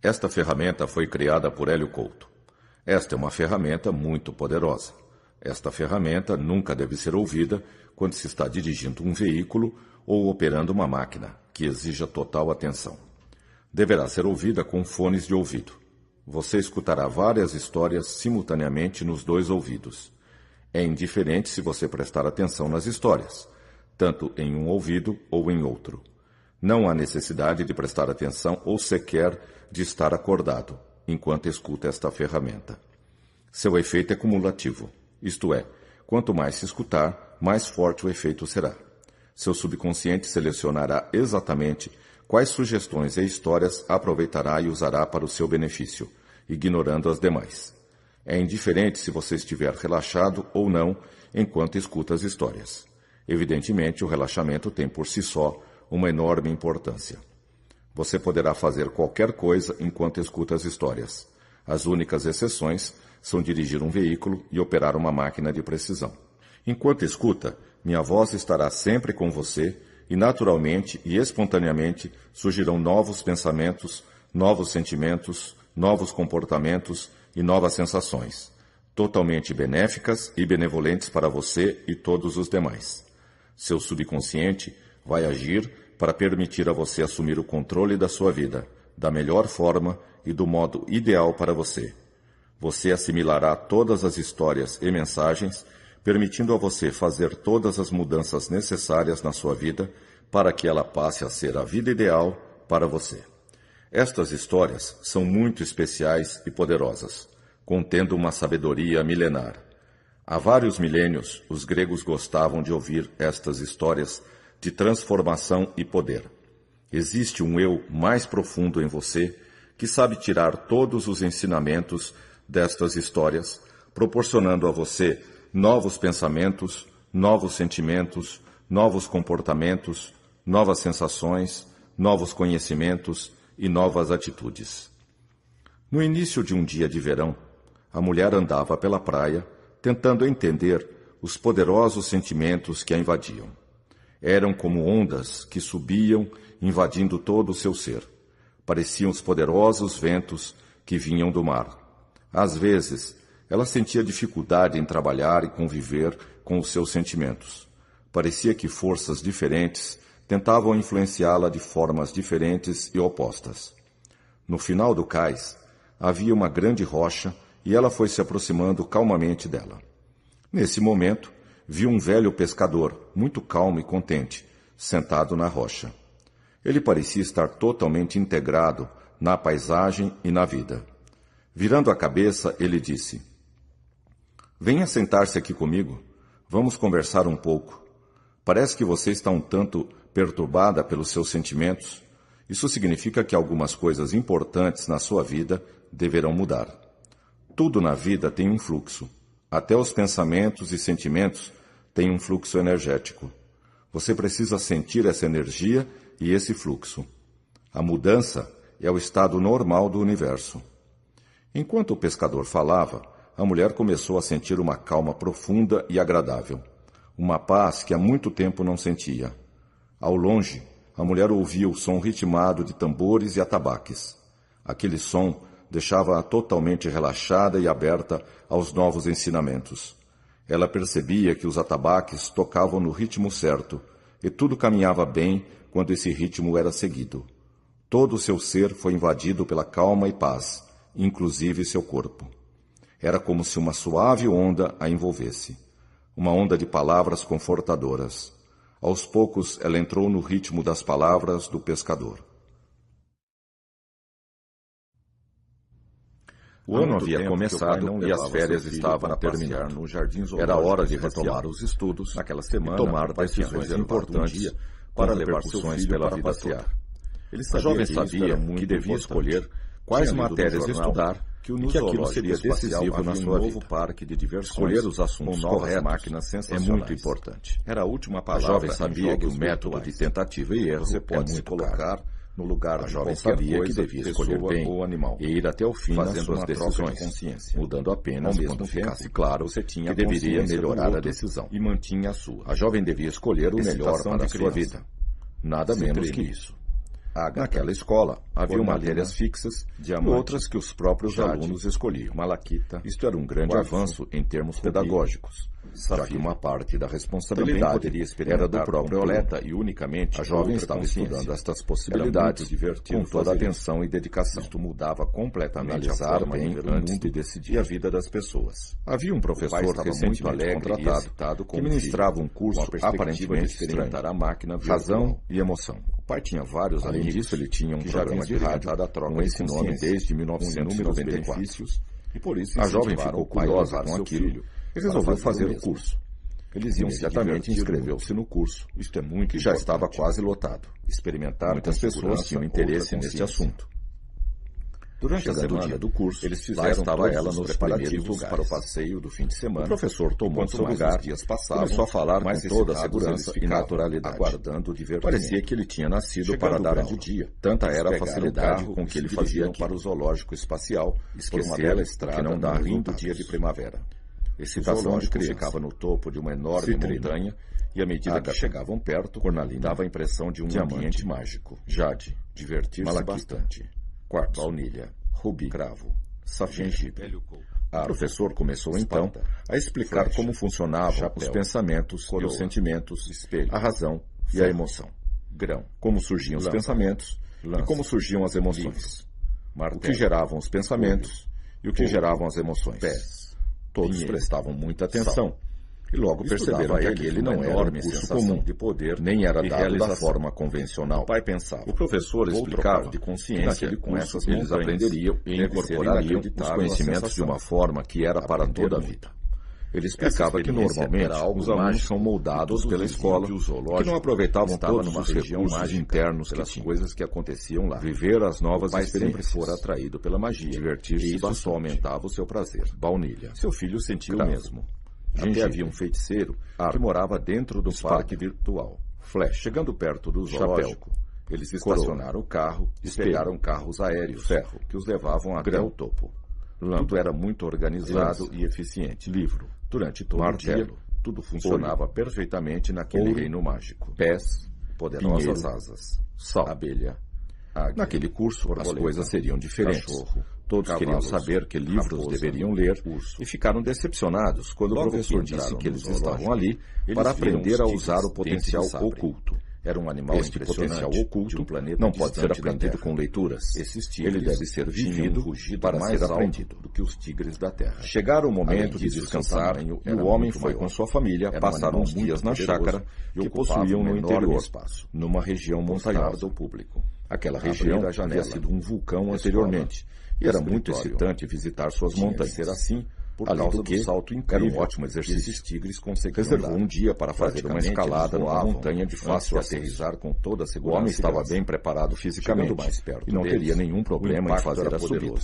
Esta ferramenta foi criada por Hélio Couto. Esta é uma ferramenta muito poderosa. Esta ferramenta nunca deve ser ouvida quando se está dirigindo um veículo ou operando uma máquina, que exija total atenção. Deverá ser ouvida com fones de ouvido. Você escutará várias histórias simultaneamente nos dois ouvidos. É indiferente se você prestar atenção nas histórias, tanto em um ouvido ou em outro. Não há necessidade de prestar atenção ou sequer de estar acordado enquanto escuta esta ferramenta. Seu efeito é cumulativo, isto é, quanto mais se escutar, mais forte o efeito será. Seu subconsciente selecionará exatamente quais sugestões e histórias aproveitará e usará para o seu benefício, ignorando as demais. É indiferente se você estiver relaxado ou não enquanto escuta as histórias. Evidentemente, o relaxamento tem por si só uma enorme importância. Você poderá fazer qualquer coisa enquanto escuta as histórias. As únicas exceções são dirigir um veículo e operar uma máquina de precisão. Enquanto escuta, minha voz estará sempre com você e naturalmente e espontaneamente surgirão novos pensamentos, novos sentimentos, novos comportamentos e novas sensações, totalmente benéficas e benevolentes para você e todos os demais. Seu subconsciente vai agir para permitir a você assumir o controle da sua vida, da melhor forma e do modo ideal para você. Você assimilará todas as histórias e mensagens, permitindo a você fazer todas as mudanças necessárias na sua vida para que ela passe a ser a vida ideal para você. Estas histórias são muito especiais e poderosas, contendo uma sabedoria milenar. Há vários milênios, os gregos gostavam de ouvir estas histórias de transformação e poder. Existe um eu mais profundo em você que sabe tirar todos os ensinamentos destas histórias, proporcionando a você novos pensamentos, novos sentimentos, novos comportamentos, novas sensações, novos conhecimentos e novas atitudes. No início de um dia de verão, a mulher andava pela praia, tentando entender os poderosos sentimentos que a invadiam. Eram como ondas que subiam, invadindo todo o seu ser. Pareciam os poderosos ventos que vinham do mar. Às vezes, ela sentia dificuldade em trabalhar e conviver com os seus sentimentos. Parecia que forças diferentes tentavam influenciá-la de formas diferentes e opostas. No final do cais, havia uma grande rocha e ela foi se aproximando calmamente dela. Nesse momento, viu um velho pescador, muito calmo e contente, sentado na rocha. Ele parecia estar totalmente integrado na paisagem e na vida. Virando a cabeça, ele disse: "Venha sentar-se aqui comigo. Vamos conversar um pouco. Parece que você está um tanto perturbada pelos seus sentimentos. Isso significa que algumas coisas importantes na sua vida deverão mudar. Tudo na vida tem um fluxo. Até os pensamentos e sentimentos têm um fluxo energético. Você precisa sentir essa energia e esse fluxo. A mudança é o estado normal do universo." Enquanto o pescador falava, a mulher começou a sentir uma calma profunda e agradável. Uma paz que há muito tempo não sentia. Ao longe, a mulher ouvia o som ritmado de tambores e atabaques. Aquele som deixava-a totalmente relaxada e aberta aos novos ensinamentos. Ela percebia que os atabaques tocavam no ritmo certo, e tudo caminhava bem quando esse ritmo era seguido. Todo o seu ser foi invadido pela calma e paz, inclusive seu corpo. Era como se uma suave onda a envolvesse. Uma onda de palavras confortadoras. Aos poucos, ela entrou no ritmo das palavras do pescador. O ano havia começado e as férias estavam a terminar. Era hora de retomar os estudos naquela semana e tomar decisões importantes para levar seu filho pela vida toda. A jovem sabia que devia escolher quais matérias estudar e que aquilo seria decisivo na sua vida. Escolher os assuntos corretos é muito importante. A jovem sabia que o método de tentativa e erro você pode se colocar no lugar. A jovem sabia que devia escolher bem e ir até o fim fazendo as decisões, mudando apenas quando ficasse claro que deveria melhorar a decisão. E mantinha a sua. A jovem devia escolher o melhor para a sua vida. Nada menos que isso. ágata. Naquela escola, havia matérias fixas e outras que os próprios alunos escolhiam. Malaquita. Isto era um grande avanço em termos pedagógicos, já que uma parte da responsabilidade era do próprio Oleta e unicamente a jovem estava estudando estas possibilidades com toda a atenção e dedicação. Isto mudava completamente analisar bem o mundo e decidir a vida das pessoas. Havia um professor recentemente contratado que ministrava um curso aparentemente estranho, a máquina razão e emoção. O pai tinha vários além disso, ele tinha um programa de rádio com esse nome desde 1994. E por isso a jovem ficou curiosa com aquilo e resolveu fazer o curso. Eles imediatamente inscreveu-se no curso, isto é muito que já estava quase lotado. Experimentar muitas pessoas tinham interesse neste assunto. Durante a semana do curso, eles fizeram estava ela nos preparativos para o passeio do fim de semana. O professor tomou seu lugar, dias passavam, começou a falar com toda a segurança e naturalidade, aguardando divertimento. Parecia que ele tinha nascido para dar de dia. Tanta era a facilidade com que ele fazia para o zoológico espacial, esquecer que não dá lindo dia de primavera. Excitação de criança. Ficava no topo de uma enorme montanha e, à medida que chegavam perto, dava a impressão de um ambiente mágico. Jade, divertir-se bastante. Quartzo, baunilha, rubi, cravo, safira, gengibre. O professor começou então a explicar como funcionavam os pensamentos e os sentimentos, a razão e a emoção. Grão, como surgiam os pensamentos e como surgiam as emoções. O que geravam os pensamentos e o que geravam as emoções. Todos prestavam muita atenção e logo perceberam que aquele não era um curso comum de poder, nem era dado da forma convencional. O pai pensava. O professor explicava de consciência que com essas eles aprenderiam e incorporariam os conhecimentos de uma forma que era para toda a vida. Ele explicava que normalmente os alunos são moldados pela escola, que não aproveitavam todos os recursos internos que tinham, coisas que aconteciam lá. Viver as novas experiências fora atraído pela magia, divertir-se isso só aumentava o seu prazer. Baunilha. Seu filho sentiu o mesmo. Até havia um feiticeiro que morava dentro do parque virtual. Flash. Chegando perto do zoológico, eles estacionaram o carro e pegaram carros aéreos que os levavam até o topo. Tudo era muito organizado e eficiente. Livro. Durante todo o dia, tudo funcionava perfeitamente naquele reino mágico. Pés, poderosas asas, sal, abelha, águia. Naquele curso, as coisas seriam diferentes. Cachorro, todos queriam saber que livros deveriam ler e ficaram decepcionados quando o professor disse que eles estavam ali para aprender a usar o potencial oculto. Era um animal potencial oculto, não pode ser aprendido com leituras. Ele deve ser vivido para ser aprendido do que os tigres da terra. Chegaram o momento de descansar e o homem foi com sua família passar uns dias na chácara que possuíam no interior, numa região montanhosa do público. Aquela região havia sido um vulcão anteriormente e era muito excitante visitar suas montanhas. Ser assim, por causa do salto incrível, era um ótimo exercício. Esses tigres conseguiram reservou um dia para fazer uma escalada numa montanha de fácil aterrissar com toda a segurança. O homem estava bem preparado fisicamente e não teria nenhum problema em fazer a subida.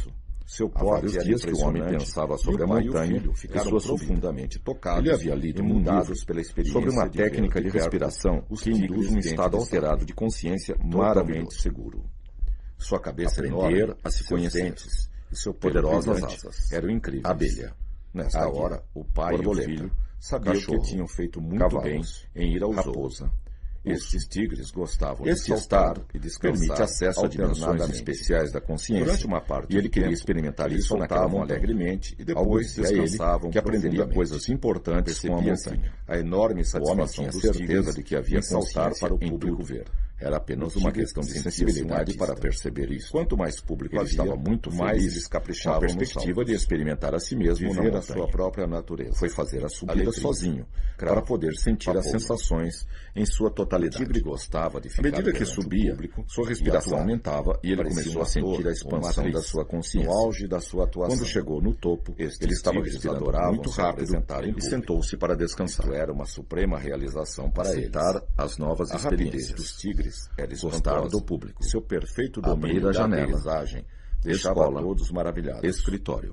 Há vários dias que o homem pensava sobre a montanha e sua profundamente tocado. Ele havia lido um livro sobre uma técnica de respiração que induz um estado alterado de consciência maravilhoso seguro. Sua cabeça aprender a se conhecer e seu poderosas asas eram incríveis. Abelha. Nesta hora, o pai e o filho sabiam que tinham feito muito bem em ir ao raposa. Estes tigres gostavam de saltar e descansar, permite acesso a dimensões especiais da consciência. Durante uma parte e ele queria experimentar isso naquela alegremente e depois descansavam que aprenderia coisas importantes com a montanha. A enorme satisfação dos tigres de que havia saltar para o público ver. Era apenas uma questão de sensibilidade para perceber isso. Quanto mais público ele estava, muito mais eles caprichavam na perspectiva de experimentar a si mesmo viver a sua própria natureza. Foi fazer a subida sozinho, para poder sentir as sensações em sua totalidade. O tigre gostava de ficar. À medida que subia, sua respiração aumentava e ele começou a sentir a expansão da sua consciência. No auge da sua atuação. Quando chegou no topo, ele estava respirando muito rápido e sentou-se para descansar. Isto era uma suprema realização para aceitar as novas experiências dos tigres. Era gostar do público. Seu perfeito domínio da janela, deixava todos maravilhados. Escritório.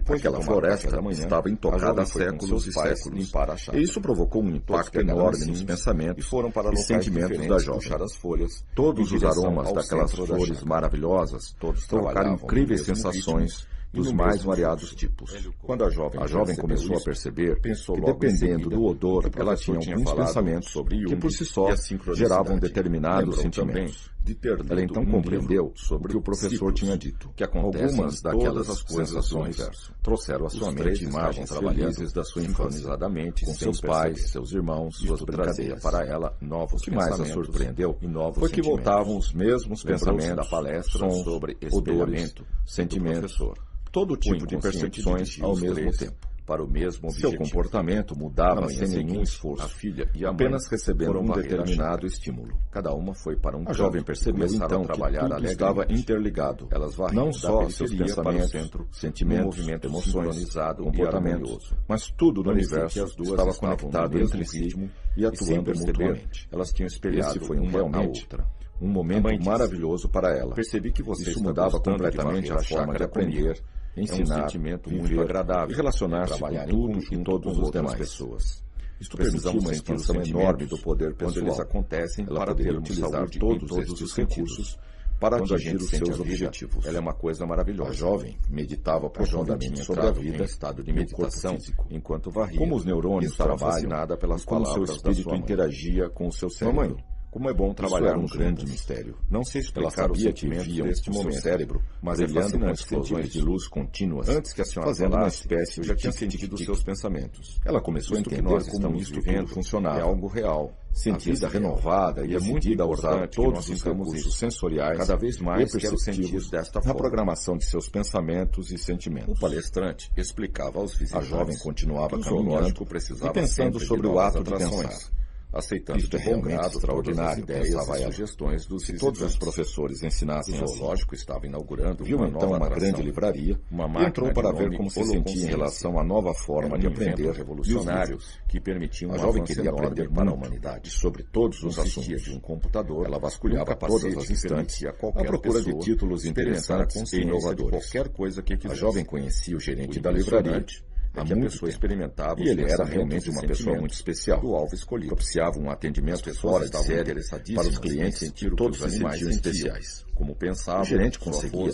Depois de Aquela tomar o café floresta da manhã, estava a intocada jovem há foi com séculos seus e pais séculos. limpar a chácara. E isso provocou um Todos impacto pegaram enorme lencinhos nos pensamentos e foram para e locais sentimentos da diferentes jovem. puxar as folhas Todos em os direção aromas ao daquelas centro da flores chácara. maravilhosas Todos provocaram trabalhavam no incríveis mesmo sensações dos mais variados tipos. Quando a jovem começou a perceber que, dependendo do odor, ela tinha alguns pensamentos que, por si só, geravam determinados sentimentos. Ela então compreendeu o que o professor tinha dito. Algumas daquelas sensações trouxeram à sua mente imagens felizes da sua infância, com seus pais, seus irmãos, suas brincadeiras. Para ela, novos pensamentos. O que mais a surpreendeu foi que voltavam os mesmos pensamentos da palestra sobre odores, sentimentos, todo tipo de percepções ao mesmo tempo. Para o mesmo objetivo. Seu comportamento mudava sem nenhum esforço, apenas recebendo um determinado estímulo. Cada uma foi para um canto. A jovem percebeu então que tudo estava interligado. Não só seus pensamentos, sentimentos, emoções, comportamentos, mas tudo no universo estava conectado entre si e atuando mutuamente. Elas tinham espelhado uma na outra. Um momento maravilhoso para ela. Percebi que você mudava completamente a forma de aprender, ensinar, muito agradável, e relacionar-se com tudo e todas as demais pessoas. Isto permitiu uma expansão enorme do poder pessoal. Quando eles acontecem, ela poder utilizar todos os recursos para atingir os seus objetivos. Ela é uma coisa maravilhosa. A jovem meditava profundamente sobre a vida, em estado de meditação, enquanto varria. Como os neurônios trabalham, pelas palavras seu espírito interagia com o seu cérebro. Como é bom trabalhar um grande mistério. Não sei explicar os sentimentos deste momento, cérebro, mas brilhando com explosões de luz contínuas, antes que a senhora fazendo uma espécie de tinha sentido os seus pensamentos. Ela começou a entender como isto tudo funcionava. É algo real. Sentida, renovada e decidida a usar todos os recursos sensoriais cada vez mais perceptivos na programação de seus pensamentos e sentimentos. O palestrante explicava aos visitantes. A jovem continuava caminhando e pensando sobre o ato de pensar. Aceitando de bom grado extraordinário ideias e sugestões dos visitantes. Todos os professores ensinassem o zoológico estava inaugurando viu então uma grande livraria e entrou para ver como se sentia em relação à nova forma de aprender revolucionários que permitiam a jovem queria aprender para a humanidade sobre todos os assuntos de um computador. Ela vasculhava todas as estantes à procura de títulos interessantes e inovadores. Qualquer coisa que quisesse. A jovem conhecia o gerente da livraria. A pessoa experimentava e ele era realmente uma pessoa muito especial. O alvo escolhido propiciava um atendimento fora de série para os clientes, todos se sentiam especiais. Como pensava, o gerente conseguia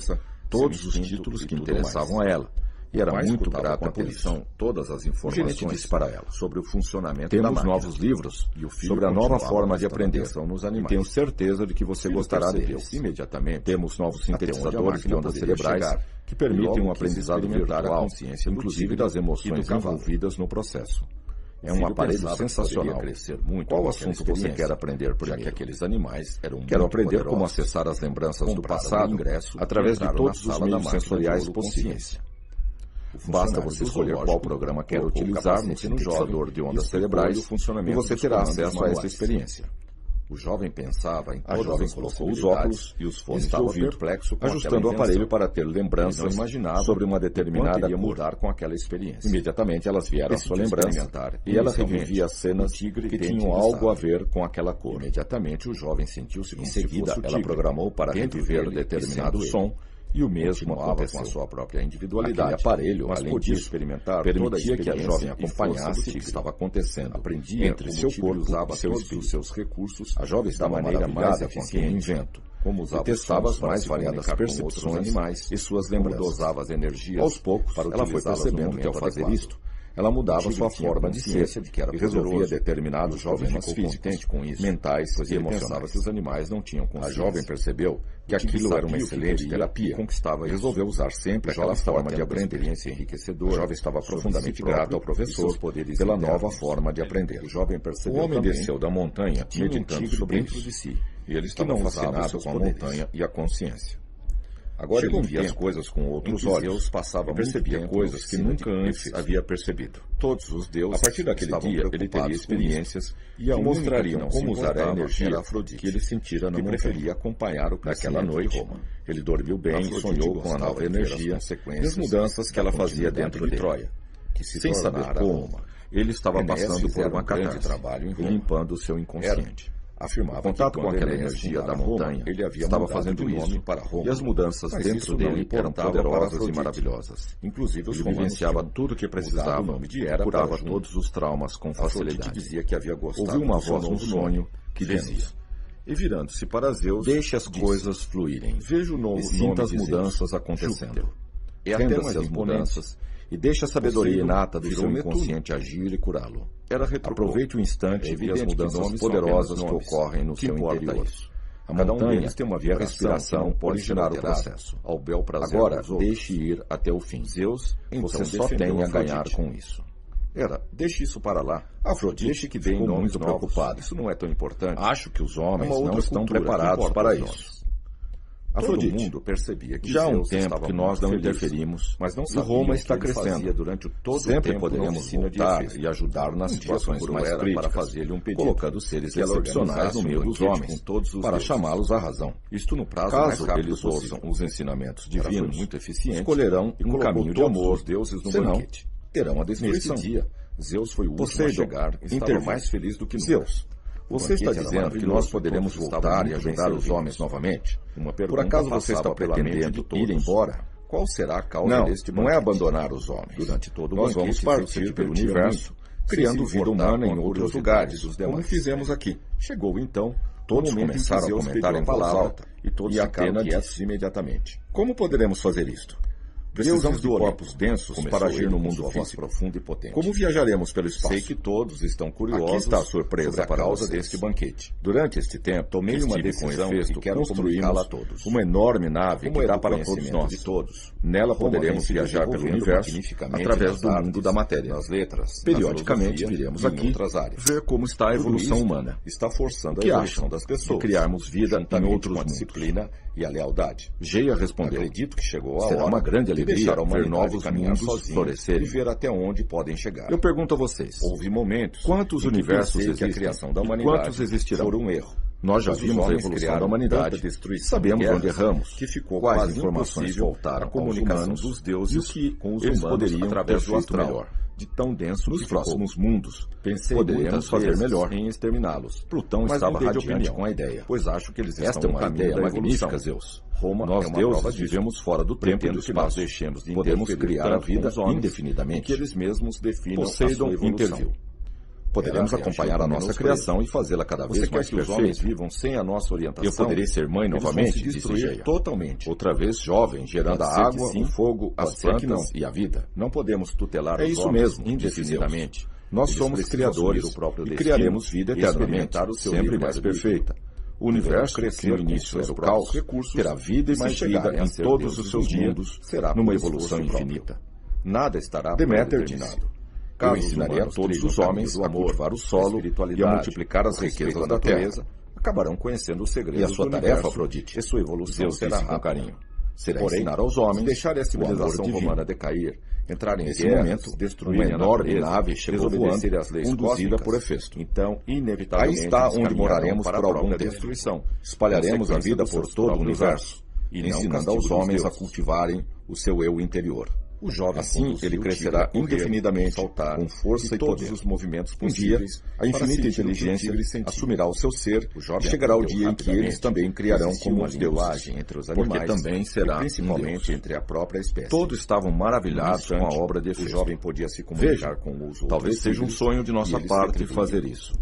todos os títulos que interessavam a ela. E era muito grata por isso. Todas as informações o gerente disse para ela sobre o funcionamento da máquina. Temos novos livros sobre a nova forma de aprender. Nos animais. Tenho certeza de que você gostará deles. Imediatamente. Temos novos sintetizadores de ondas cerebrais que permitem um aprendizado virtual, inclusive das emoções envolvidas no processo. É um aparelho sensacional. Qual assunto você quer aprender primeiro? Já que aqueles animais eram Quero aprender como acessar as lembranças do passado através de todos os meios sensoriais possíveis. Basta você escolher qual programa quer utilizar no sintetizador de ondas cerebrais e você terá acesso a essa experiência. O jovem pensava em a jovem colocou os óculos e os fones de ouvido, ajustando o aparelho para ter lembranças sobre uma determinada cor. Mudar com aquela experiência. Imediatamente elas vieram à sua lembrança e ela revivia as cenas que tinham algo a ver com aquela cor. Imediatamente o jovem sentiu-se como se fosse ela programou para reviver determinado som. E o mesmo aconteceu com a sua própria individualidade. Aquele aparelho, além de experimentar, permitia que a jovem acompanhasse o que estava acontecendo. Aprendia entre seu corpo, usava seus recursos. A jovem estava maravilhada com aquele invento. Como usava e testava as mais variadas percepções animais e suas lembranças. Dosava as energias. Aos poucos, ela foi percebendo que ao fazer isto, ela mudava sua forma de ser e resolvia determinados problemas físicos, mentais e emocionais. Que os animais não tinham consciência. A jovem percebeu que aquilo era uma excelente terapia e resolveu usar sempre aquela forma de aprender. O jovem estava profundamente grato ao professor pela nova forma de aprender. O homem desceu da montanha meditando sobre dentro de si e ele estava fascinado com a montanha e a consciência. Agora ele via as coisas com outros olhos, passava e percebia coisas que nunca antes havia percebido. Todos os deuses, a partir daquele dia, ele teria experiências que mostrariam como usar a energia que ele sentira na montanha. Preferia acompanhar o naquela noite. Ele dormiu bem e sonhou com a nova energia e as mudanças que ela fazia dentro de Troia. Sem saber como, ele estava passando por uma catarse e limpando o seu inconsciente. Afirmava contato com aquela energia da montanha, ele estava fazendo isso para Roma, e as mudanças dentro dele eram poderosas e maravilhosas. Inclusive, ele vivenciava tudo o que precisava e curava todos os traumas com facilidade. Dizia que havia gostado. Ouviu uma voz no sonho que dizia, e virando-se para Zeus, deixe as coisas fluírem. Veja o novo e sinta as mudanças acontecendo. renda-se às mudanças e deixe a sabedoria inata do seu inconsciente agir e curá-lo. Aproveite o instante e as mudanças poderosas que ocorrem no seu interior. A montanha tem uma respiração pode gerar o processo. Agora, deixe ir até o fim. Você só tem a ganhar com isso. Deixe isso para lá. Afrodite deixe que deem nomes muito preocupado. Isso não é tão importante. Acho que os homens não estão preparados para isso. Afrodite, todo mundo percebia que já há um Zeus tempo que nós não interferimos, mas não e Roma está crescendo. Durante todo Sempre o tempo poderemos voltar e ajudar nas situações mais críticas, para fazer-lhe um pedido, colocando seres excepcionais no meio dos homens, para chamá-los à razão. Isto no prazo Caso mais rápido eles ouçam os ensinamentos divinos, muito eficiente, escolherão um caminho de amor, os deuses no senão banquete. terão a destruição. Nesse dia, Zeus foi o último a chegar, estava mais feliz do que nunca. Zeus, você está dizendo que nós poderemos voltar e ajudar os homens novamente? Por acaso você está pretendendo ir embora? Qual será a causa deste banquete? Não é abandonar os homens. Durante todo o nós banquete, vamos partir pelo universo, criando vida humana em outros lugares, como fizemos aqui. Chegou então, todos começaram a comentar em voz alta e todos ficaram quietos imediatamente. Como poderemos fazer isto? Precisamos de corpos densos para agir no mundo físico. Profundo e potente. Como viajaremos pelo espaço? Sei que todos estão curiosos. Aqui está a surpresa para a causa vocês. deste banquete. Durante este tempo, tomei uma decisão e quero construirmos a todos. uma enorme nave que dá para todos nós. De todos. Nela poderemos viajar pelo universo através do mundo da matéria. Nas letras, periodicamente viremos aqui ver como está a evolução humana. Está forçando a que evolução acham das pessoas. De criarmos vida em outros com a mundos. disciplina e a lealdade. Geia respondeu. Acredito que chegou a Será hora uma grande alegria ver novos mundos e florescerem. ver até onde podem chegar. Eu pergunto a vocês. Houve momentos quantos em que universos pensei existem? Que a criação da humanidade Quantos existirão? Foi um erro. Nós já vimos a evolução da humanidade, sabemos onde erramos, que ficou quais quase informações faltaram a comunicação aos humanos dos deuses e o que com os eles humanos poderiam através ter do feito astral. melhor. De tão denso Nos que próximos ficou. mundos, Pensei poderíamos fazer vezes melhor em exterminá-los. Plutão Mas estava mudei de radiante opinião, com a ideia. Pois acho que eles Esta estão é uma no caminho ideia da magnífica, evolução. Zeus. Roma Nós é uma prova deuses disso. vivemos fora do tempo e do Pretendo que nós espaço. deixemos de Podemos interferir criar a tanto com vida os homens, indefinidamente. que eles mesmos definam a Poseidon sua evolução. interviu. Poderemos acompanhar a nossa criação e fazê-la cada vez Você quer mais que os homens perfeita. vivam sem a nossa orientação? Eu poderei ser mãe novamente, Eles vão se disse destruir Geia. totalmente. Outra vez jovem, gerando a Pode ser que água, sim, o fogo, pode as ser que plantas não. e a vida. Não podemos tutelar É os isso homens mesmo, indefinidamente. Nós Eles somos precisam criadores assumir o próprio e destino criaremos vida e eternamente, experimentar o seu sempre livre mais arbítrio. perfeita. O universo, que crescer no com início seus era o próprios caos, recursos, terá vida e mas mais vida chegarem a em ser todos deuses os seus um dia, mundos, será numa por evolução esforço próprio. infinita. Nada estará Deméter predeterminado. disse: Eu Caso os ensinarei a humanos todos trilhem os o caminho homens do a amor, cultivar o da solo e a espiritualidade, multiplicar as o respeito riquezas à da terra. natureza, acabarão conhecendo os segredos E a sua do tarefa, universo, Afrodite, e sua evolução Zeus será disse com rápida. carinho, será Porém, ensinar aos homens se deixar a civilização o amor romana divino. decair, entrar em Nesse guerras, momento, destruir uma a enorme natureza, nave chegou desobedecer voando, às leis conduzida cósmicas, por Hefesto. então, inevitavelmente, Aí está eles onde caminharão moraremos para por a algum própria tempo. destruição, Espalharemos a consequência vida dos por seus todo o próprios universo, atos, e não ensinando castigo aos dos homens a deuses. cultivarem o seu eu interior. O jovem Assim, conduziu ele o crescerá tigre a correr, indefinidamente, saltar, com força e todos poder. os movimentos Um dia, possíveis a para infinita sentir o que o inteligência tigre sentia. assumirá o seu ser O e jovem chegará o aprendeu dia em que eles rapidamente também criarão existiu como uma os deuses, linguagem entre os porque animais, também será e principalmente um deus. entre a própria espécie. Todos estavam maravilhados No com a instante, obra de o Hefesto. jovem podia se comunicar Veja, com os outros talvez seja um tigres, sonho de nossa e eles parte retribuíram. fazer isso.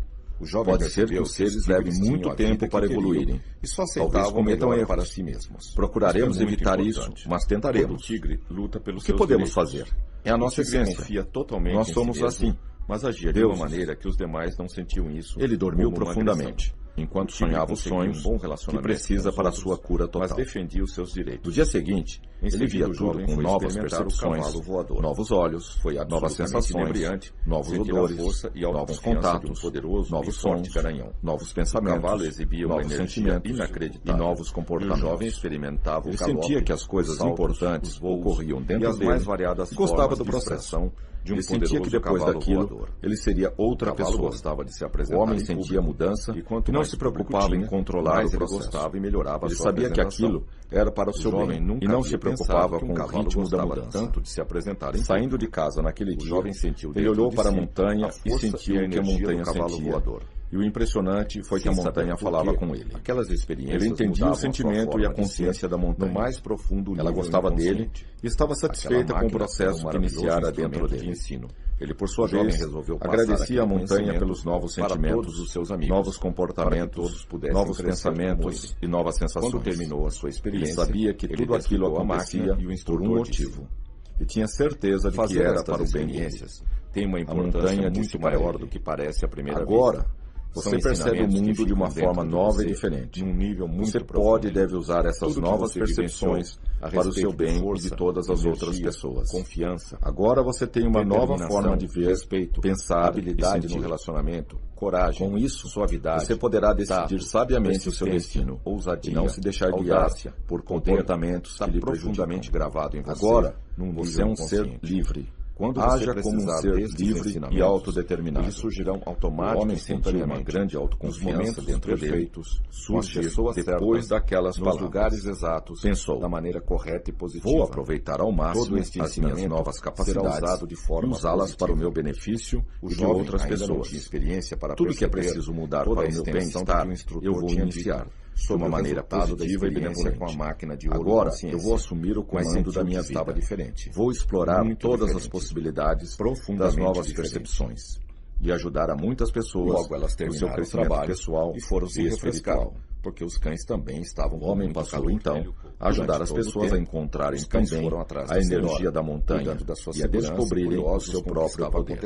O jovem Pode ser que percebeu os seres os levem tigres muito tinham a tempo vida para que queriam evoluírem. e só Talvez aceitavam cometam melhor erros. para si mesmos. Procuraremos Isso é muito evitar importante. isso, mas Todo tentaremos. tigre luta pelos O que seus podemos direitos. fazer? É a nossa O tigre essência. confia totalmente Nós em somos si mesmo, assim. mas agia de Deus. uma maneira que os demais não sentiam isso. Ele dormiu como uma profundamente, agressão. enquanto O tigre sonhava os conseguiu sonhos um bom que relacionamento precisa com os para a outros, sua cura total. mas defendia os seus direitos. No dia seguinte, Em ele seguida, via o tudo jovem com foi novas experimentar o percepções, cavalo voador. novos olhos, Foi novas absolutamente sensações, inebriante, novos sentir a odores, força e a novos autoconfiança de um contatos, poderoso novos e forte sons, garanhão. novos O pensamentos, cavalo exibia uma novos energia sentimentos inacreditável. e novos E o comportamentos. jovem experimentava Ele o galope, sentia que as coisas os saltos, importantes os voos ocorriam e dentro as dele mais variadas e gostava formas do de processo. expressão de um Ele sentia poderoso que depois cavalo daquilo voador. ele seria outra O cavalo pessoa. gostava de se O apresentar homem em sentia público, mudança e quanto e não mais se público preocupava tinha, em controlar mais o ele processo. gostava e melhorava a Ele sua sabia que apresentação. aquilo era para o O seu jovem bem nunca e não havia se pensado preocupava que um com o cavalo ritmo da gostava mudança. tanto de se apresentar em Saindo de casa naquele dia, jovem sentiu ele dentro olhou de para a si montanha a e força sentiu e a o que a energia do montanha cavalo sentia. voador. E o impressionante foi que a Sem saber montanha por falava quê, com ele. Aquelas experiências Ele entendia mudavam o a sua sentimento forma e a de consciência ser da montanha. no mais profundo Ela nível gostava dele inconsciente. e estava satisfeita com o máquina processo era um que iniciara maravilhoso dentro instrumento de dele. ensino. Ele, por sua vez, agradecia a montanha pelos novos sentimentos, dos seus amigos, novos comportamentos, novos pensamentos e novas sensações. Quando terminou a sua experiência, ele sabia que tudo aquilo acontecia por um motivo. E tinha certeza de que era para o bem dele. Tem uma importância muito maior do que parece à primeira vista. Agora, você percebe o mundo de uma forma nova e diferente. Você pode e deve usar essas novas percepções para o seu bem e de todas as outras pessoas. Confiança. Agora você tem uma nova forma de ver, pensar, habilidade e sentir. No relacionamento, coragem, com isso, suavidade, você poderá decidir sabiamente o seu destino, ousadia, e não se deixar guiar por comportamentos que lhe profundamente gravado em você. Agora, você é um ser livre. Quando haja como um ser livre e autodeterminado. Eles surgirão automaticamente, sentir uma grande autoconfiança dentro dele, surge depois daquelas nos lugares exatos, pensou, da maneira correta e positiva. Vou aproveitar ao máximo as minhas novas capacidades de forma e usá-las para o meu benefício e de outras pessoas. Experiência para tudo que é preciso mudar para o meu bem-estar, eu vou iniciar. De uma maneira positiva e benevolente. Com a máquina de ouro. Agora, eu vou assumir o comando da minha vida. Vou explorar todas as possibilidades das novas percepções e ajudar a muitas pessoas logo elas no seu crescimento pessoal e foram se refrescar, porque os cães também estavam. O homem passou então a ajudar as pessoas a encontrarem também a energia da montanha e a descobrirem o seu próprio poder.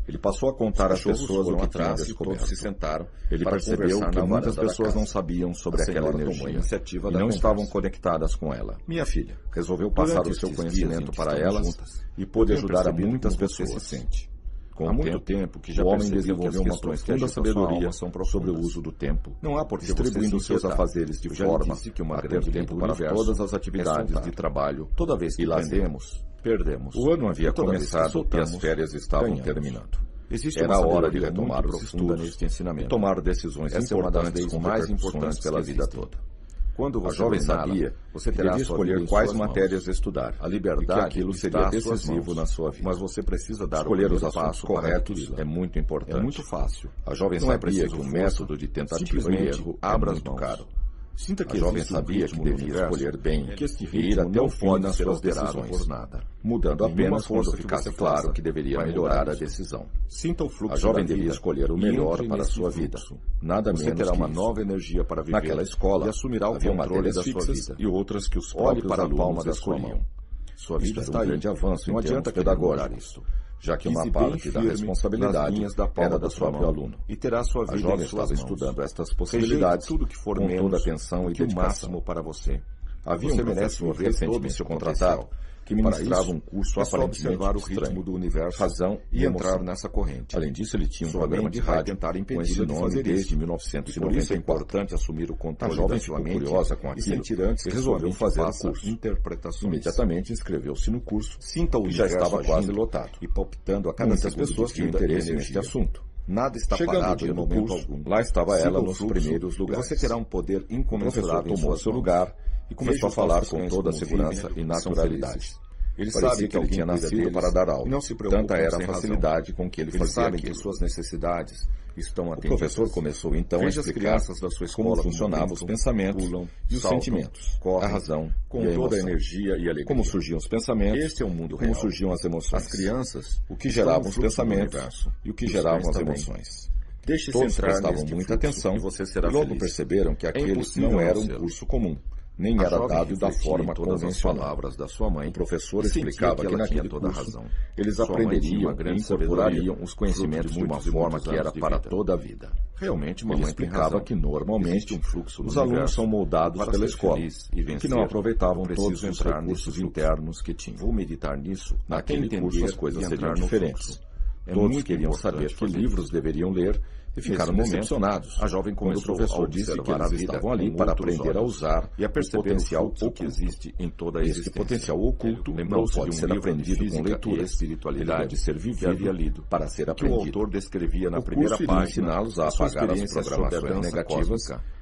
Ele passou a contar às pessoas o que tinha descoberto. Se sentaram. Ele percebeu que muitas pessoas não sabiam sobre aquela energia e não estavam conectadas com ela. Minha filha resolveu passar o seu conhecimento para elas e pôde ajudar a muitas pessoas. Há muito tempo que já o homem desenvolveu uma profunda sabedoria sobre o uso do tempo, não há por que distribuindo seus afazeres de forma a ter tempo para todas as atividades de trabalho. Toda vez que perdemos. O ano havia começado e as férias estavam terminando. Era a hora de retomar os estudos e tomar decisões importantes com mais importantes pela vida toda. Quando a jovem sabia que devia escolher quais matérias estudar. A liberdade, e que aquilo seria decisivo na sua vida. Mas você precisa dar escolher os assuntos corretos é muito importante. É muito fácil. A jovem sabia que o método de tentativa e erro abra as mãos. Sinta que a jovem sabia que devia escolher bem e ir até o fim nas suas decisões, mudando apenas quando ficasse claro que deveria melhorar a decisão. Sinta o fluxo. A jovem devia escolher o melhor para a sua vida. Nada menos terá uma que nova energia para viver. Naquela escola, e assumirá o havia controle matérias da sua vida e outras que os próprios para a palma alunos da sua escolhiam. mão. Sua vida Isto era um grande avanço em termos pedagógicos, já que uma Pise parte bem da firme responsabilidade nas linhas da palma era da do sua próprio mão. aluno. E terá sua vida A jovem em suas estava mãos. estudando estas Rejeite possibilidades tudo que for com menos toda a atenção e que o dedicação. máximo para você. Havia Você um merece professor viver todo o recentemente seu contratado que ministrava isso, um curso é só aparentemente observar o ritmo estranho, do universo, razão e emoção. entrar nessa corrente. Além disso, ele tinha um Sua programa mente de vai rádio tentar com impedi-la esse de nome fazer desde isso. Por isso é 1994. importante assumir o A controle jovem da ficou sua mente curiosa com e aquilo sentir antes e que resolveu sua mente fazer o faça curso. interpretações. Imediatamente inscreveu-se no curso, Sinta o que já universo estava quase agindo lotado. e palpitando a cada Muitas segundo pessoas de tinham vida e interesse energia. neste assunto. Nada está Chegando o parado dia em do momento curso, algum. lá estava Siga ela o nos fluxo, primeiros e lugares. você terá um poder O professor incomensurável em tomou suas seu mãos. lugar e começou a Veja falar os com cães toda a como segurança vivem, e são naturalidade. felizes. Ele Parecia sabe que ele tinha nascido para dar aula. Não se preocupa Tanta era a sem facilidade com que ele Eles fazia sabem que aquilo. suas necessidades estão O atendidas. professor começou então a Veja as explicar crianças da sua escola como funcionavam os brincam, pensamentos pulam, e os saltam, sentimentos, correm, a razão com e a toda a emoção. energia e alegria. Como surgiam os pensamentos, Este é o mundo como real. surgiam as emoções. As crianças o que estão geravam no os fluxo do pensamentos universo. e o que Os geravam cães as também. emoções. Deixe-se Todos entrar prestavam neste muita fluxo atenção e você será e logo feliz. perceberam que aquele impossível não era não um ser. curso comum, nem A era jovem dado da refletia forma em todas as convencional. palavras da sua mãe. O professor E sentia explicava que que ela naquele tinha toda a curso razão. eles Sua mãe tinha aprenderiam uma grande e incorporariam sabedoria, os conhecimentos fruto de uma muitos e forma muitos que era anos de para vida. toda a vida. Realmente, Ele mamãe tem explicava razão. que normalmente Existe um fluxo no os alunos universo são moldados para pela ser escola feliz e e vencer. que não aproveitavam Eu preciso todos os entrar recursos nesse fluxo. internos que tinham. Vou meditar nisso. Naquele até curso entender as coisas e seriam entrar no diferentes. fluxo. É Todos muito queriam importante saber que fazer livros isso. deveriam ler e ficaram momento, decepcionados. a jovem quando o começou professor a disse que observar a eles vida estavam ali com para outros aprender a olhos usar e a perceber o potencial o fluxo que oculto. existe em toda a Esse existência. potencial oculto não Lembrou-se pode de um ser livro de aprendido com física leitura. e espiritualidade Ele deve ser que havia vivido lido, para ser que o aprendido. autor descrevia na O primeira curso iria página ensiná-los a sua apagar as experiência sobre a programações dança negativas cósmica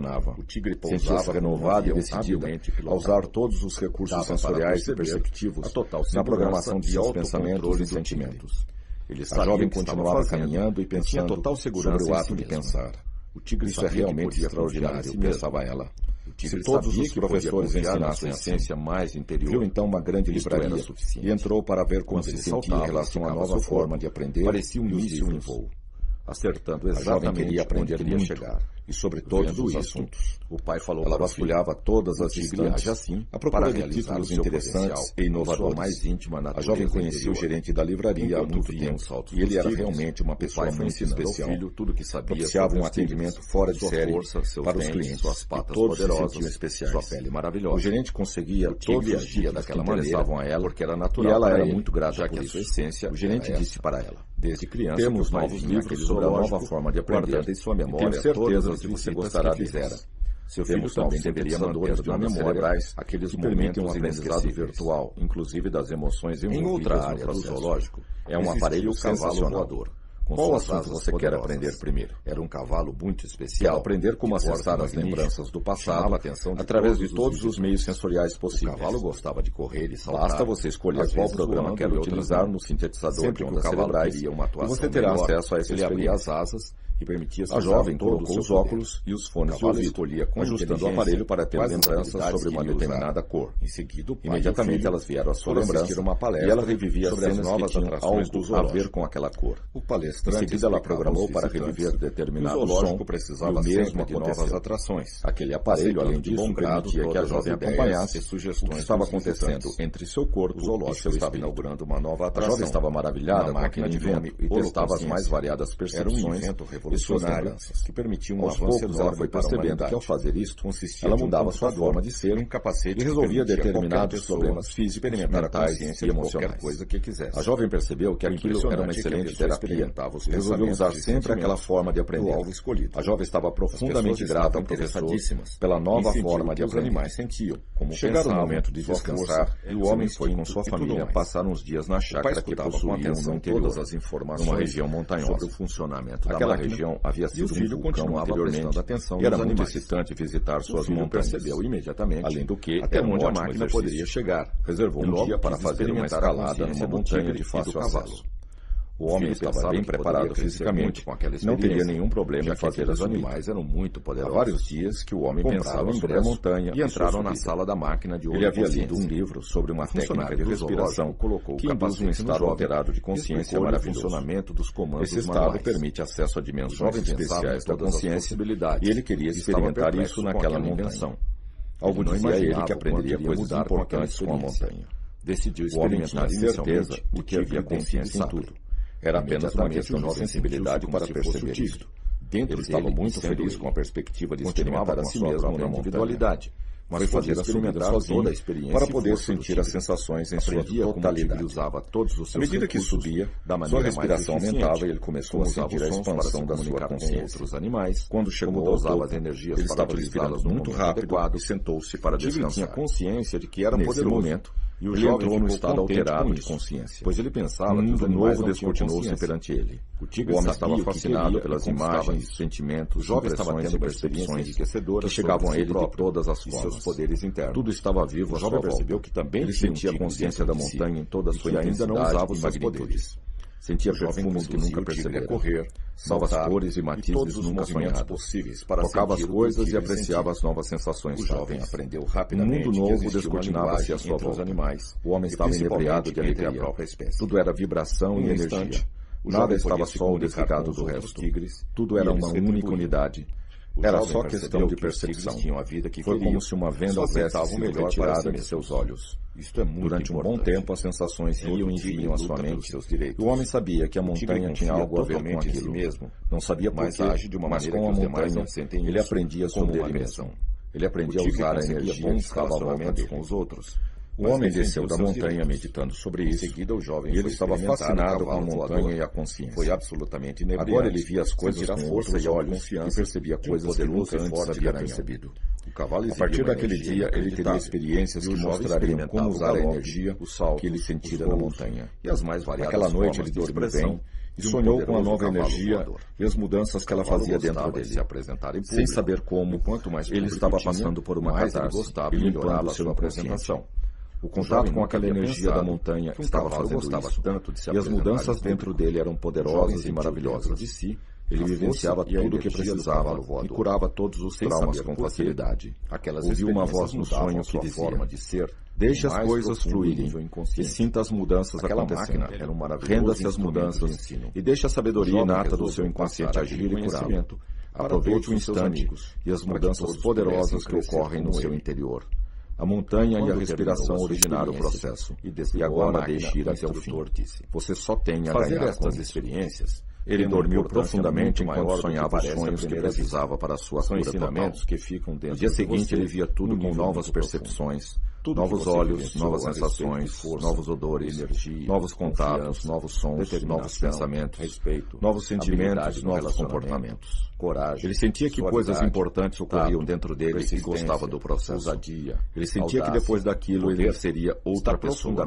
funcionava. O tigre Sentia-se pousava renovada e decidida a usar todos os recursos sensoriais e perceptivos na programação de seus pensamentos e sentimentos. A jovem continuava caminhando e pensando sobre o ato de pensar. Isso é realmente extraordinário, pensava ela. Se todos os professores ensinassem a ciência mais interior, viu então uma grande livraria e entrou para ver como se sentia em relação à nova forma de aprender. Parecia um míssil em voo, acertando exatamente a jovem queria aprender muito chegar. E sobre todos os assuntos. O pai falou. Ela vasculhava todas as distâncias assim, à procura de títulos interessantes e inovadores. Mais íntima a jovem conhecia o gerente da livraria há muito tempo, e ele era realmente uma pessoa muito especial. Tudo que sabia, propiciava um atendimento fora de série para os clientes, suas patas poderosas, especiais, sua pele maravilhosa. O gerente conseguia todos os dias daquela maneira, a ela, porque era natural, e ela era muito grata, já que a sua essência. O gerente disse para ela: desde criança, temos novos livros sobre a nova forma de aprender, guardando em sua memória. Tenho certeza que você gostará de ver. Seu filho também deveria manter de uma memória aqueles momentos de aprendizado virtual, inclusive das emoções envolvidas. Em outra área do zoológico, é um aparelho cavalo voador. Qual assunto você quer aprender primeiro? Era um cavalo muito especial. Quero aprender como acessar as lembranças do passado através de todos os meios sensoriais possíveis. O cavalo gostava de correr e saltar. Basta você escolher qual programa quer utilizar no sintetizador de ondas cerebrais e você terá acesso a esse. Ele abria as asas e permitia a jovem colocou os óculos e os fones de ouvido, ajustando o aparelho para ter lembranças sobre uma determinada cor. Em seguida, imediatamente elas vieram à sua lembrança e ela revivia sobre as novas atrações a ver com aquela cor. O palestrante, em seguida, ela programou para reviver determinado som precisava mesmo de novas atrações. Aquele aparelho, além disso, permitia que a jovem acompanhasse sugestões o que estava acontecendo entre seu corpo e seu estava inaugurando uma nova atração. A jovem estava maravilhada com aquele invento e testava as mais variadas percepções e suas lembranças, que permitiam um avanço. Aos poucos ela foi percebendo que ao fazer isto, ela mudava sua forma de ser e resolvia determinados problemas físicos, mentais e emocionais. A jovem percebeu que aquilo era uma excelente terapia. Resolveu usar sempre aquela forma de aprender. A jovem estava profundamente grata ao professor pela nova forma de aprender. Os animais sentiam. Chegaram o momento de descansar e o homem foi com sua família passar uns dias na chácara que possuía no interior, todas as informações numa região montanhosa sobre o funcionamento daquela região. Havia sido um vulcão anteriormente e era muito excitante visitar suas montanhas. Percebeu imediatamente, além do que, até onde a máquina poderia chegar. Reservou um dia para fazer uma escalada numa montanha de fácil acesso. O homem estava bem preparado fisicamente, não teria nenhum problema em fazer. Os animais eram muito poderosos. Há vários dias que o homem pensava sobre a montanha e entraram na sala da máquina de olho. Ele havia lido um livro sobre uma técnica de respiração que induz um estado alterado de consciência para o funcionamento dos comandos. Esse estado permite acesso a dimensões especiais da consciência e ele queria experimentar isso naquela montanha. Algo dizia a ele que aprenderia coisas importantes com a montanha. Decidiu experimentar inicialmente o que havia consciência em tudo. Era apenas uma questão de sensibilidade para perceber isto. Ele estava muito feliz com a perspectiva de experimentar a si mesmo na individualidade, mas fazer experimentar sozinho para poder sentir as sensações em sua totalidade. À medida que subia, sua respiração aumentava e ele começou a sentir a expansão da sua consciência. Quando chegou ao topo, ele estava respirando muito rápido e sentou-se para descansar. Ele tinha consciência de que era poderoso. E o jovem entrou no estado alterado de consciência, pois ele pensava que um mundo novo descortinou-se perante ele. O homem estava fascinado pelas imagens, sentimentos, impressões e percepções que chegavam a ele de todas as formas. Seus poderes internos. Tudo estava vivo. O jovem percebeu que também ele sentia a consciência da montanha em toda a sua intensidade ainda não usava os seus poderes. Sentia perfumes que nunca percebera, novas cores e matizes nunca sonhados possíveis. Tocava as coisas e apreciava as novas sensações. O jovem aprendeu rapidamente. Um mundo novo descortinava-se à sua volta. O homem estava inebriado de alegria. Tudo era vibração e energia. Nada estava só unificado do resto. Tudo era uma única unidade. Era só questão de percepção. Foi como se uma venda houvesse sido retirada de seus olhos. Durante um bom tempo, as sensações iam e vinham à sua mente. O homem sabia que a montanha tinha algo a ver com aquilo mesmo. Não sabia por quê, mas com a montanha, ele aprendia sobre ele mesmo. Ele aprendia a usar a energia que estava à volta dele. Com os outros. O homem desceu da montanha meditando sobre isso, e ele estava fascinado com a montanha e a consciência. Foi absolutamente inebriante. Agora ele via as coisas com outros olhos e percebia coisas que nunca antes havia percebido. A partir daquele dia, ele teria experiências que mostrariam como usar a energia que ele sentira na montanha. Naquela noite ele dormiu bem e sonhou com a nova energia e as mudanças que ela fazia dentro dele. Sem saber como, ele estava passando por uma catástrofe e limpando sua apresentação. O contato com aquela energia da montanha estava fazendo isso, e as mudanças dentro dele eram poderosas e maravilhosas. Ele vivenciava tudo o que precisava e curava todos os traumas com facilidade. Ouviu uma voz no sonho que dizia: deixe as coisas fluírem e sinta as mudanças acontecendo. Renda-se às mudanças e deixe a sabedoria inata do seu inconsciente agir e curá-lo. Aproveite o instante e as mudanças poderosas que ocorrem no seu interior. A montanha e a respiração originaram o processo, e agora deixe ir até o fim. Você só tem a ganhar estas experiências. Ele dormiu profundamente enquanto sonhava os sonhos que precisava para a sua cura total. No dia seguinte, ele via tudo com novas percepções, novos olhos, novas sensações, novos odores, novos contatos, novos sons, novos pensamentos, novos sentimentos, novos comportamentos. Ele sentia que coisas importantes ocorriam dentro dele e gostava do processo. Ele sentia que depois daquilo ele seria outra pessoa.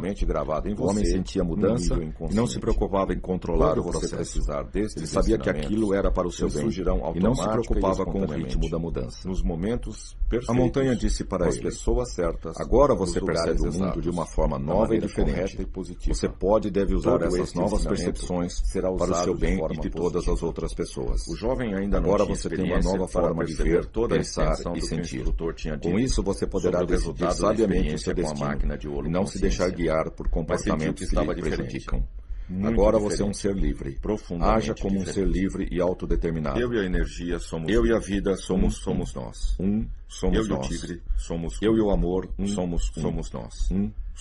O homem sentia mudança e não se preocupava em controlar o processo. Ele sabia que aquilo era para o seu bem e não se preocupava com o ritmo da mudança. A montanha disse para ele: agora você percebe o mundo de uma forma nova e diferente. Você pode e deve usar essas novas percepções para o seu bem e de todas as outras pessoas. Agora você tem uma nova forma de ver, pensar e sentir. Com isso, você poderá decidir sabiamente o seu destino e não se deixar guiar por comportamentos que lhe prejudicam. Agora você é um ser livre. Haja como um ser livre e autodeterminado. Eu e a energia somos. Eu e a vida somos nós. Somos eu nós. E o tigre somos. Eu e o amor somos nós.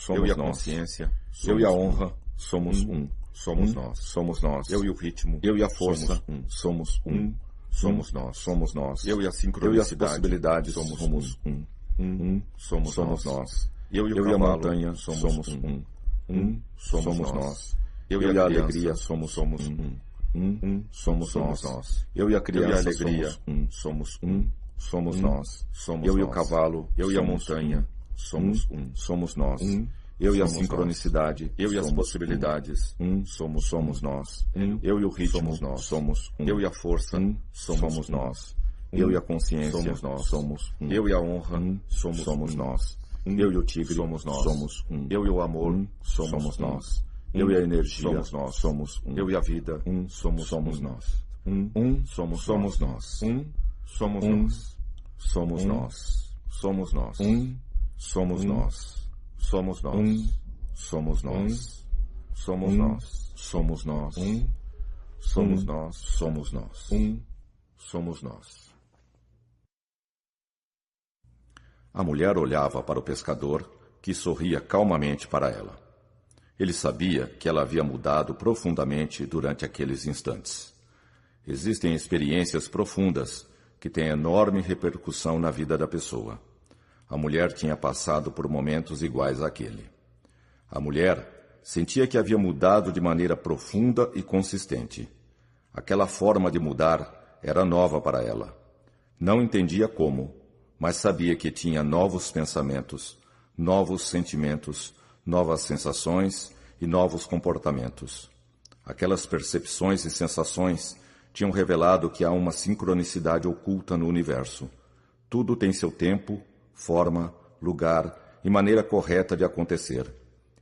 Eu e a consciência. Eu e a honra somos Somos nós. Somos nós. Eu e o ritmo. Eu e a força somos Somos nós. Somos nós. Eu e a Eu e as sincronicidade. possibilidades somos Somos nós. Eu e a montanha somos Somos nós. Eu e a alegria somos nós. Eu e a criança somos nós. Eu e o cavalo, eu e a montanha somos nós. Eu e a sincronicidade, eu e as possibilidades somos nós. Eu e o ritmo somos Eu e a força somos nós. Eu e a consciência somos Eu e a honra somos nós. Eu e o tigre somos Eu e o amor somos nós. Eu e a energia somos Eu e a vida somos nós. Somos nós. Somos nós. Somos nós. Somos nós. Somos nós. Somos nós. Somos nós. Somos nós. Somos nós. Somos nós. Somos nós. Somos nós. A mulher olhava para o pescador, que sorria calmamente para ela. Ele sabia que ela havia mudado profundamente durante aqueles instantes. Existem experiências profundas que têm enorme repercussão na vida da pessoa. A mulher tinha passado por momentos iguais àquele. A mulher sentia que havia mudado de maneira profunda e consistente. Aquela forma de mudar era nova para ela. Não entendia como, mas sabia que tinha novos pensamentos, novos sentimentos, novas sensações e novos comportamentos. Aquelas percepções e sensações tinham revelado que há uma sincronicidade oculta no universo. Tudo tem seu tempo, forma, lugar e maneira correta de acontecer.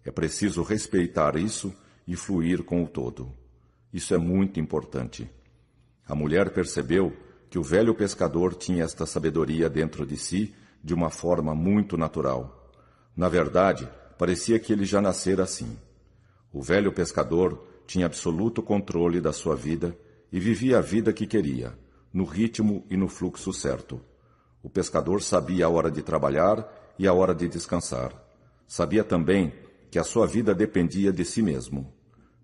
É preciso respeitar isso e fluir com o todo. Isso é muito importante. A mulher percebeu que o velho pescador tinha esta sabedoria dentro de si de uma forma muito natural. Na verdade, parecia que ele já nascera assim. O velho pescador tinha absoluto controle da sua vida e vivia a vida que queria, no ritmo e no fluxo certo. O pescador sabia a hora de trabalhar e a hora de descansar. Sabia também que a sua vida dependia de si mesmo.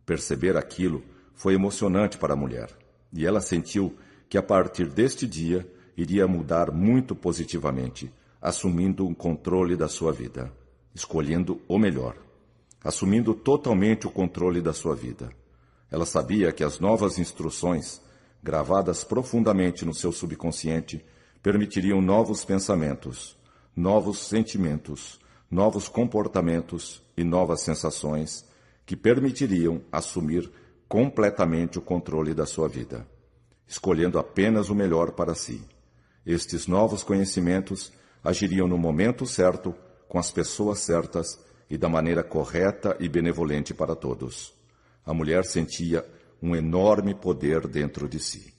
Perceber aquilo foi emocionante para a mulher, e ela sentiu que a partir deste dia iria mudar muito positivamente, assumindo o controle da sua vida, escolhendo o melhor, assumindo totalmente o controle da sua vida. Ela sabia que as novas instruções, gravadas profundamente no seu subconsciente, permitiriam novos pensamentos, novos sentimentos, novos comportamentos e novas sensações que permitiriam assumir completamente o controle da sua vida, escolhendo apenas o melhor para si. Estes novos conhecimentos agiriam no momento certo, com as pessoas certas e da maneira correta e benevolente para todos. A mulher sentia um enorme poder dentro de si.